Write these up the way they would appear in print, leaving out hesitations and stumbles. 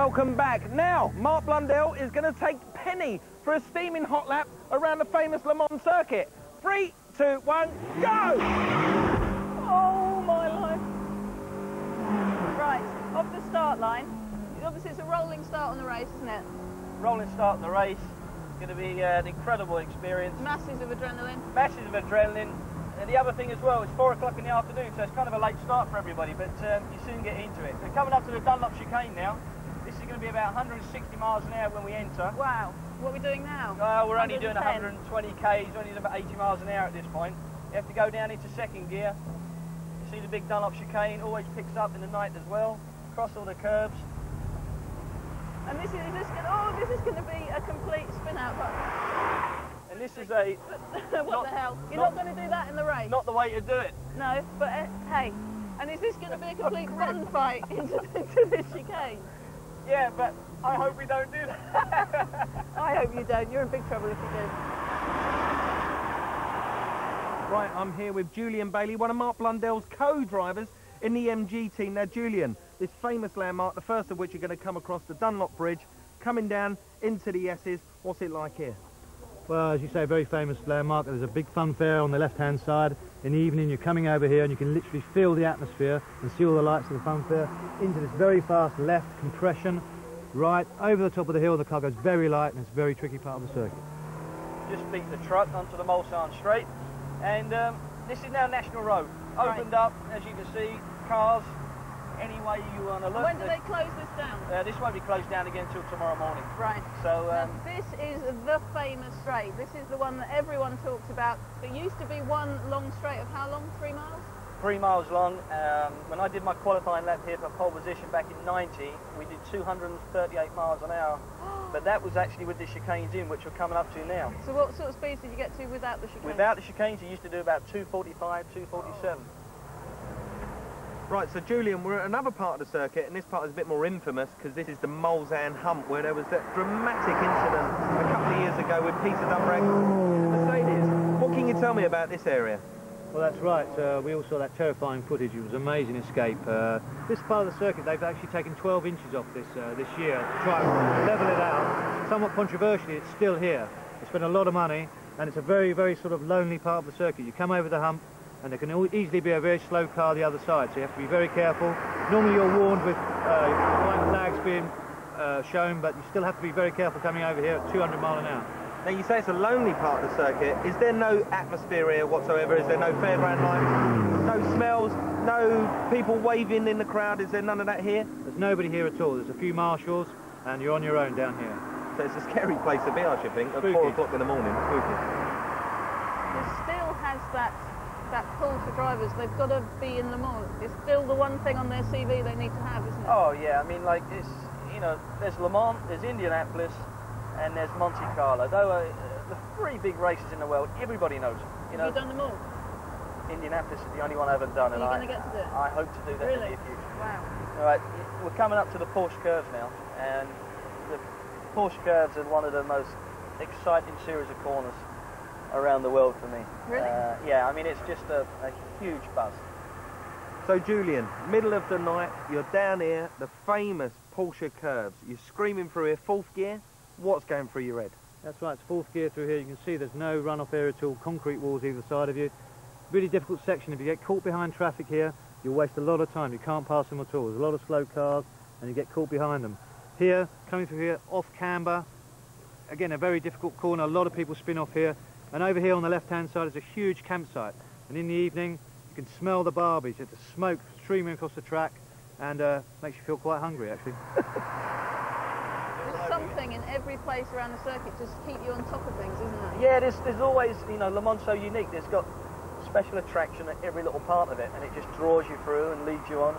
welcome back. Now, Mark Blundell is going to take Penny for a steaming hot lap around the famous Le Mans circuit. 3, 2, 1, go! Oh, my life. Right, off the start line. Obviously, it's a rolling start on the race, isn't it? Rolling start on the race. It's going to be an incredible experience. Masses of adrenaline. Masses of adrenaline. And the other thing as well, it's 4 o'clock in the afternoon, so it's kind of a late start for everybody, but you soon get into it. So coming up to the Dunlop chicane now. This is going to be about 160 miles an hour when we enter. Wow. What are we doing now? We're only doing 120 k's, only doing about 80 miles an hour at this point. You have to go down into second gear. You see the big Dunlop chicane, always picks up in the night as well. Cross all the curbs. And this is going to be a complete spin out button. And this is a... What the hell? You're not going to do that in the race? Not the way to do it. No, but hey, and is this going to be a complete run fight into this chicane? Yeah, but I hope we don't do that. I hope you don't. You're in big trouble if you do. Right, I'm here with Julian Bailey, one of Mark Blundell's co-drivers in the MG team. Now, Julian, this famous landmark, the first of which you're going to come across the Dunlop Bridge, coming down into the S's. What's it like here? Well, as you say, a very famous landmark. There's a big fun fair on the left-hand side. In the evening, you're coming over here and you can literally feel the atmosphere and see all the lights of the fun fair into this very fast left compression, right over the top of the hill. The car goes very light and it's a very tricky part of the circuit. Just beat the truck onto the Mulsanne Straight, and this is now National Road. Opened up, as you can see, cars any way you want to look. When do they close this down? This won't be closed down again until tomorrow morning. Right. So this is the famous straight. This is the one that everyone talks about. It used to be one long straight of how long? 3 miles? 3 miles long. When I did my qualifying lap here for pole position back in 90, we did 238 miles an hour. But that was actually with the chicanes in, which we're coming up to now. So what sort of speeds did you get to without the chicanes? Without the chicanes, you used to do about 245, 247. Right, so Julian, we're at another part of the circuit, and this part is a bit more infamous because this is the Mulsanne hump, where there was that dramatic incident a couple of years ago with Peter Dunbrack's Mercedes. What can you tell me about this area? Well, that's right. We all saw that terrifying footage. It was an amazing escape. This part of the circuit, they've actually taken 12 inches off this year to try and level it out. Somewhat controversially, it's still here. They spent a lot of money, and it's a very, very sort of lonely part of the circuit. You come over the hump, and there can easily be a very slow car the other side, so you have to be very careful. Normally you're warned with white flags being shown, but you still have to be very careful coming over here at 200 miles an hour. Now, you say it's a lonely part of the circuit. Is there no atmosphere here whatsoever? Is there no fairground lights, no smells, no people waving in the crowd? Is there none of that here? There's nobody here at all. There's a few marshals, and you're on your own down here. So it's a scary place to be, I should think, at Spooky. 4 o'clock in the morning. Spooky. It still has that pull for drivers. They've got to be in Le Mans. It's still the one thing on their CV they need to have, isn't it? Oh yeah, I mean, like it's, you know, there's Le Mans, there's Indianapolis, and there's Monte Carlo. Though the 3 big races in the world, everybody knows them. You know, have you done them all? Indianapolis is the only one I haven't done, and Are you going to get to do it? I hope to do that Really? in the near future. Wow. All right, we're coming up to the Porsche curves now, and the Porsche curves are one of the most exciting series of corners around the world for me. Really? Yeah, I mean, it's just a huge buzz. So, Julian, middle of the night, you're down here, the famous Porsche curves. You're screaming through here, 4th gear. What's going through your head? That's right, it's 4th gear through here. You can see there's no runoff area at all, concrete walls either side of you. Really difficult section. If you get caught behind traffic here, you'll waste a lot of time. You can't pass them at all. There's a lot of slow cars, and you get caught behind them. Here, coming through here, off camber, again, a very difficult corner. A lot of people spin off here. And over here on the left-hand side is a huge campsite. And in the evening, you can smell the barbies. It's the smoke streaming across the track, and makes you feel quite hungry, actually. There's something in every place around the circuit just to keep you on top of things, isn't there? Yeah, there's always, you know, Le Mans so unique. There's got special attraction at every little part of it, and it just draws you through and leads you on.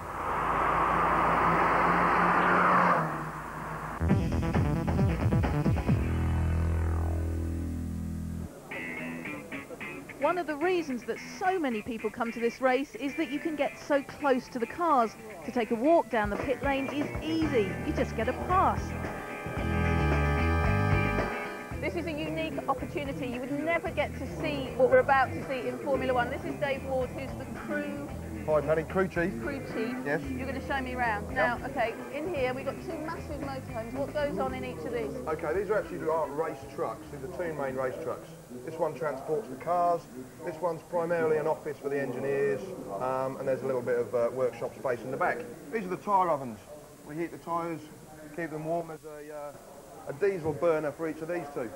One of the reasons that so many people come to this race is that you can get so close to the cars. To take a walk down the pit lane is easy. You just get a pass. This is a unique opportunity. You would never get to see what we're about to see in Formula One. This is Dave Ward, who's the crew Hi Paddy, crew chief. Crew chief. Yes. You're going to show me around. Now, okay, in here we've got two massive motorhomes. What goes on in each of these? Okay, these are actually our race trucks. These are two main race trucks. This one transports the cars. This one's primarily an office for the engineers, and there's a little bit of workshop space in the back. These are the tyre ovens. We heat the tyres, keep them warm. There's a diesel burner for each of these two.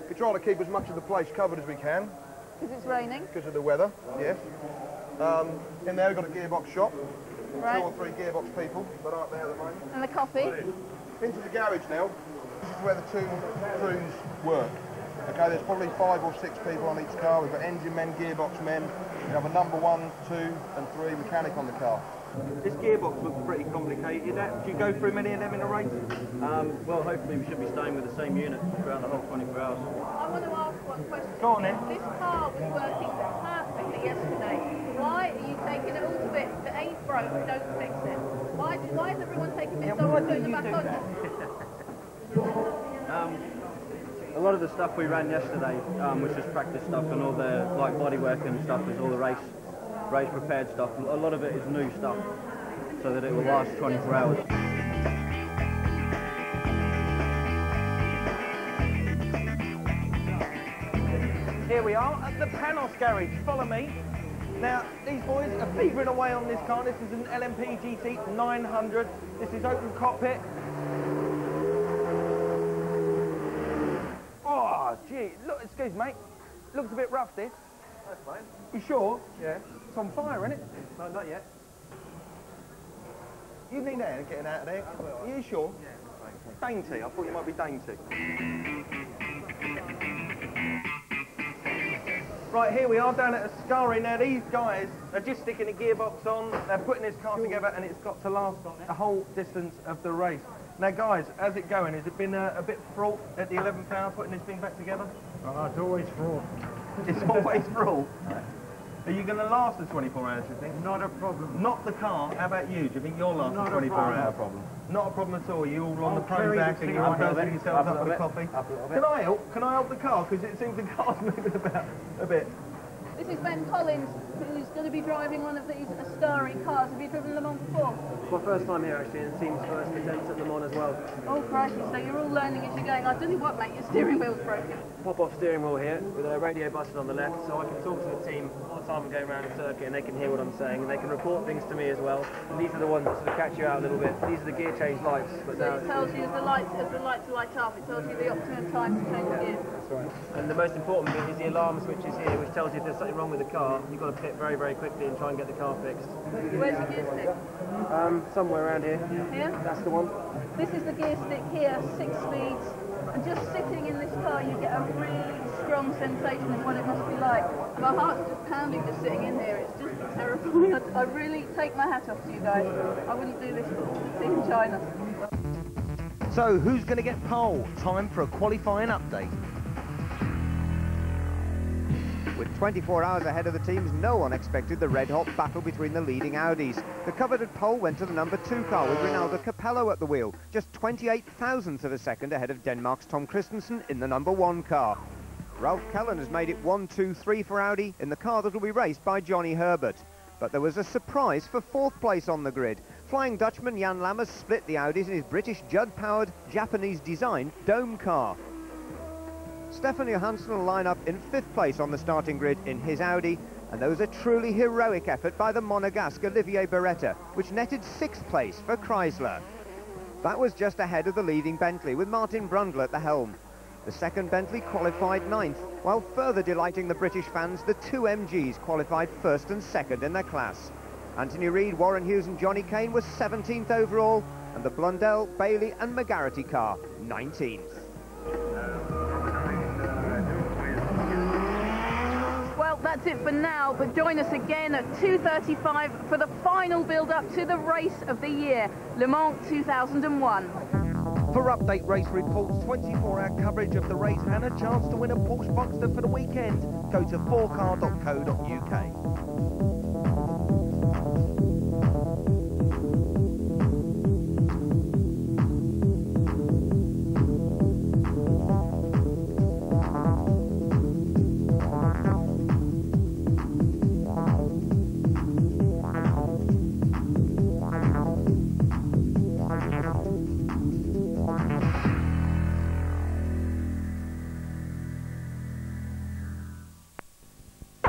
We try to keep as much of the place covered as we can. Because it's raining. Because of the weather, yes. In there we've got a gearbox shop. Right. 2 or 3 gearbox people that aren't there at the moment. And the coffee. Into the garage now. This is where the 2 crews work. Okay, there's probably 5 or 6 people on each car. We've got engine men, gearbox men. We have a number 1, 2 and 3 mechanic on the car. This gearbox looks pretty complicated. Do you go through many of them in a race? Well, hopefully we should be staying with the same unit throughout the whole 24 hours. I want to ask one question. Go on then. This car was working perfectly yesterday. Why are you taking it all to bits? If it ain't broke, don't fix it. Why is everyone taking bits off and putting them back on? A lot of the stuff we ran yesterday was just practice stuff, and all the bodywork and stuff is all the race prepared stuff. A lot of it is new stuff, so that it will last 24 hours. Here we are at the Panos garage. Follow me. Now, these boys are beavering away on this car. This is an LMP GT 900. This is open cockpit. Oh, gee, look, excuse me. Looks a bit rough, this. That's fine. You sure? Yeah. It's on fire, isn't it? No, not yet. You need air getting out of there. Are you sure? Yeah. Dainty. I thought you might be dainty. Right, here we are down at Ascari. Now, these guys are just sticking a gearbox on. They're putting this car together, and it's got to last the whole distance of the race. Now, guys, how's it going? Has it been a bit fraught at the 11th hour putting this thing back together? It's always fraught. It's always fraught. Are you going to last the 24 hours, do you think? Not a problem. Not the car. How about you? Do you think you'll last the 24 hour problem? Not a problem at all. You all on the pro back and you're bursting yourselves up with a coffee. Can I help? Can I help the car? Because it seems the car's moving about a bit. This is Ben Collins, who's going to be driving one of these Ascari cars. Have you driven Le Mans before? It's my first time here actually, and the team's first attempt at Le Mans as well. Oh, crikey, so you're all learning as you're going. I tell you what, mate, your steering wheel's broken. Pop-off steering wheel here, with a radio button on the left, so I can talk to the team all the time I'm going around the circuit, and they can hear what I'm saying, and they can report things to me as well. And these are the ones that sort of catch you out a little bit. These are the gear change lights. But So now it tells you as the lights light up, it tells you the optimum time to change the gear. That's right. And the most important bit is the alarm switches here, which tells you if there's something wrong with the car, you've got to pit very, very quickly and try and get the car fixed. Where's the gear stick? Somewhere around here. Here? That's the one. This is the gear stick here, 6 speeds. And just sitting in this car, you get a really strong sensation of what it must be like. My heart's just pounding just sitting in here. It's just terrible. I really take my hat off to you guys. I wouldn't do this for Team China. So, who's going to get pole? Time for a qualifying update. With 24 hours ahead of the teams, no one expected the red-hot battle between the leading Audis. The coveted pole went to the number 2 car with Ronaldo Capello at the wheel, just 28 thousandths of a second ahead of Denmark's Tom Christensen in the number 1 car. Ralph Kellen has made it 1, 2, 3 for Audi in the car that will be raced by Johnny Herbert. But there was a surprise for 4th place on the grid. Flying Dutchman Jan Lammers split the Audis in his British Judd-powered, Japanese-designed dome car. Stefan Johansson will line up in 5th place on the starting grid in his Audi, and there was a truly heroic effort by the Monegasque Olivier Beretta, which netted 6th place for Chrysler. That was just ahead of the leading Bentley, with Martin Brundle at the helm. The second Bentley qualified 9th, while further delighting the British fans, the 2 MGs qualified 1st and 2nd in their class. Anthony Reid, Warren Hughes and Johnny Kane were 17th overall, and the Blundell, Bailey and McGarrity car 19th. Well, that's it for now, but join us again at 2:35 for the final build-up to the race of the year, Le Mans 2001. For update race reports, 24-hour coverage of the race and a chance to win a Porsche Boxster for the weekend, go to 4car.co.uk.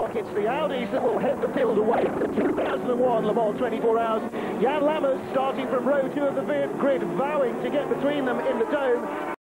o'clock. It's the Audis that will head the field away for the 2001 Le Mans 24 Hours. Jan Lammers starting from row 2 of the grid, vowing to get between them in the dome.